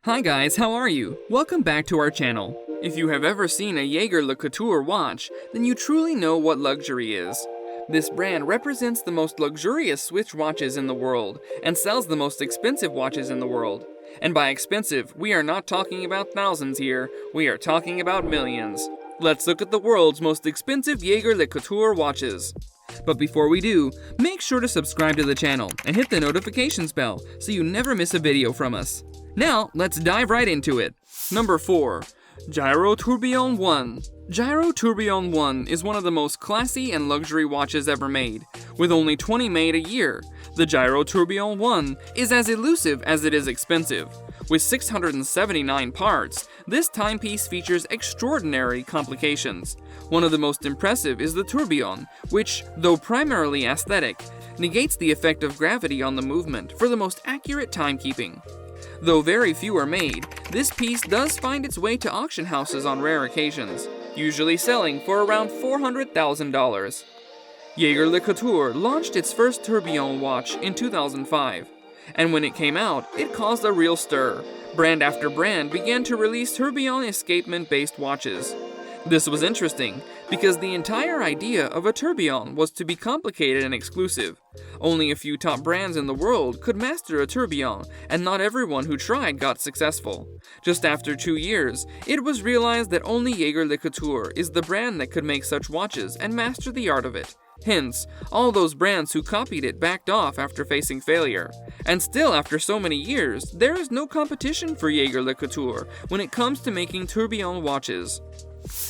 Hi guys, how are you? Welcome back to our channel. If you have ever seen a Jaeger LeCoultre watch, then you truly know what luxury is. This brand represents the most luxurious Swiss watches in the world, and sells the most expensive watches in the world. And by expensive, we are not talking about thousands here, we are talking about millions. Let's look at the world's most expensive Jaeger LeCoultre watches. But before we do, make sure to subscribe to the channel and hit the notifications bell so you never miss a video from us. Now, let's dive right into it. Number 4. Jaeger Tourbillon 1. Jaeger Tourbillon 1 is one of the most classy and luxury watches ever made. With only 20 made a year, the Jaeger Tourbillon 1 is as elusive as it is expensive. With 679 parts, this timepiece features extraordinary complications. One of the most impressive is the tourbillon, which, though primarily aesthetic, negates the effect of gravity on the movement for the most accurate timekeeping. Though very few are made, this piece does find its way to auction houses on rare occasions, usually selling for around $400,000. Jaeger LeCoultre launched its first tourbillon watch in 2005, and when it came out, it caused a real stir. Brand after brand began to release tourbillon escapement-based watches. This was interesting, because the entire idea of a tourbillon was to be complicated and exclusive. Only a few top brands in the world could master a tourbillon, and not everyone who tried got successful. Just after 2 years, it was realized that only Jaeger LeCoultre is the brand that could make such watches and master the art of it. Hence, all those brands who copied it backed off after facing failure. And still, after so many years, there is no competition for Jaeger LeCoultre when it comes to making tourbillon watches.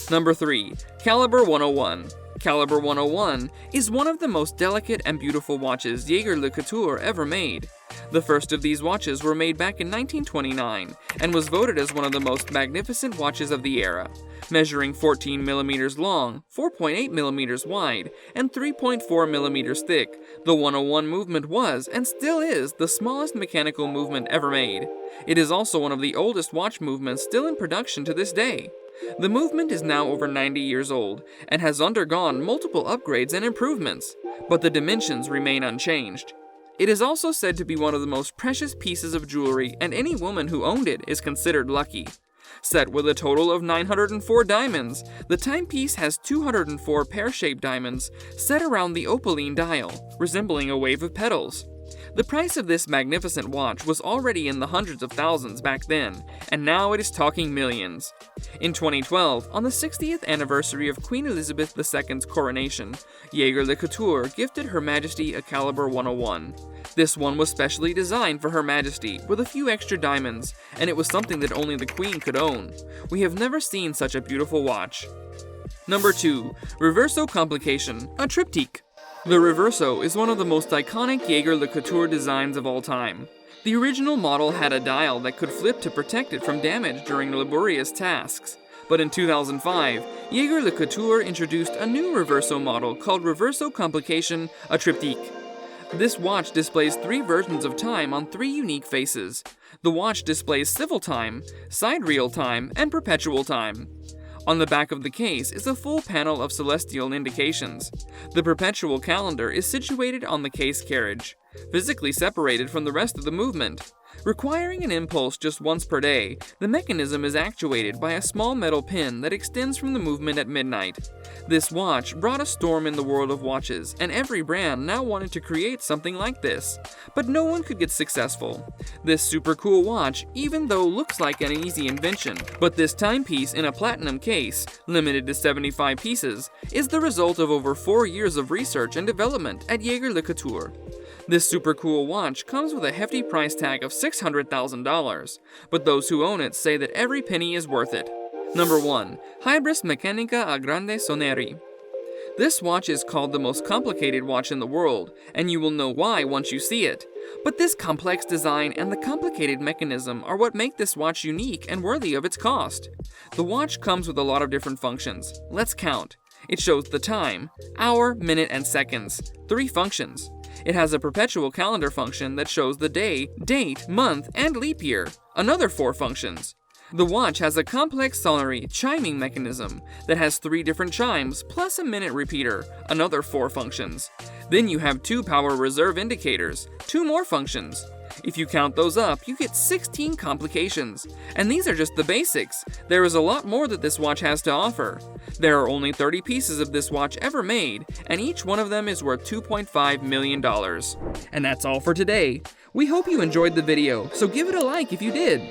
Number 3. Caliber 101. Caliber 101 is one of the most delicate and beautiful watches Jaeger LeCoultre ever made. The first of these watches were made back in 1929 and was voted as one of the most magnificent watches of the era. Measuring 14 millimeters long, 4.8 millimeters wide, and 3.4 millimeters thick, the 101 movement was, and still is, the smallest mechanical movement ever made. It is also one of the oldest watch movements still in production to this day. The movement is now over 90 years old and has undergone multiple upgrades and improvements, but the dimensions remain unchanged. It is also said to be one of the most precious pieces of jewelry, and any woman who owned it is considered lucky. Set with a total of 904 diamonds, the timepiece has 204 pear-shaped diamonds set around the opaline dial, resembling a wave of petals. The price of this magnificent watch was already in the hundreds of thousands back then, and now it is talking millions. In 2012, on the 60th anniversary of Queen Elizabeth II's coronation, Jaeger LeCoultre gifted Her Majesty a Caliber 101. This one was specially designed for Her Majesty, with a few extra diamonds, and it was something that only the Queen could own. We have never seen such a beautiful watch. Number 2. Reverso Complication, a triptyque. The Reverso is one of the most iconic Jaeger LeCoultre designs of all time. The original model had a dial that could flip to protect it from damage during laborious tasks. But in 2005, Jaeger LeCoultre introduced a new Reverso model called Reverso Complication, a triptyque. This watch displays 3 versions of time on 3 unique faces. The watch displays civil time, sidereal time, and perpetual time. On the back of the case is a full panel of celestial indications. The perpetual calendar is situated on the case carriage, physically separated from the rest of the movement. Requiring an impulse just once per day, the mechanism is actuated by a small metal pin that extends from the movement at midnight. This watch brought a storm in the world of watches, and every brand now wanted to create something like this, but no one could get successful. This super cool watch, even though looks like an easy invention, but this timepiece in a platinum case, limited to 75 pieces, is the result of over 4 years of research and development at Jaeger LeCoultre. This super cool watch comes with a hefty price tag of $600,000, but those who own it say that every penny is worth it. Number 1. Hybris Meccanica a Grande Soneri. This watch is called the most complicated watch in the world, and you will know why once you see it. But this complex design and the complicated mechanism are what make this watch unique and worthy of its cost. The watch comes with a lot of different functions. Let's count. It shows the time, hour, minute, and seconds. 3 functions. It has a perpetual calendar function that shows the day, date, month, and leap year. Another 4 functions. The watch has a complex sonnery chiming mechanism that has 3 different chimes plus a minute repeater, another 4 functions. Then you have 2 power reserve indicators, 2 more functions. If you count those up, you get 16 complications. And these are just the basics. There is a lot more that this watch has to offer. There are only 30 pieces of this watch ever made, and each one of them is worth $2.5 million. And that's all for today. We hope you enjoyed the video, so give it a like if you did.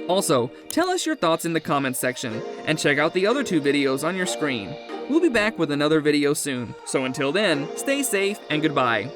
Also, tell us your thoughts in the comments section, and check out the other 2 videos on your screen. We'll be back with another video soon, so until then, stay safe and goodbye.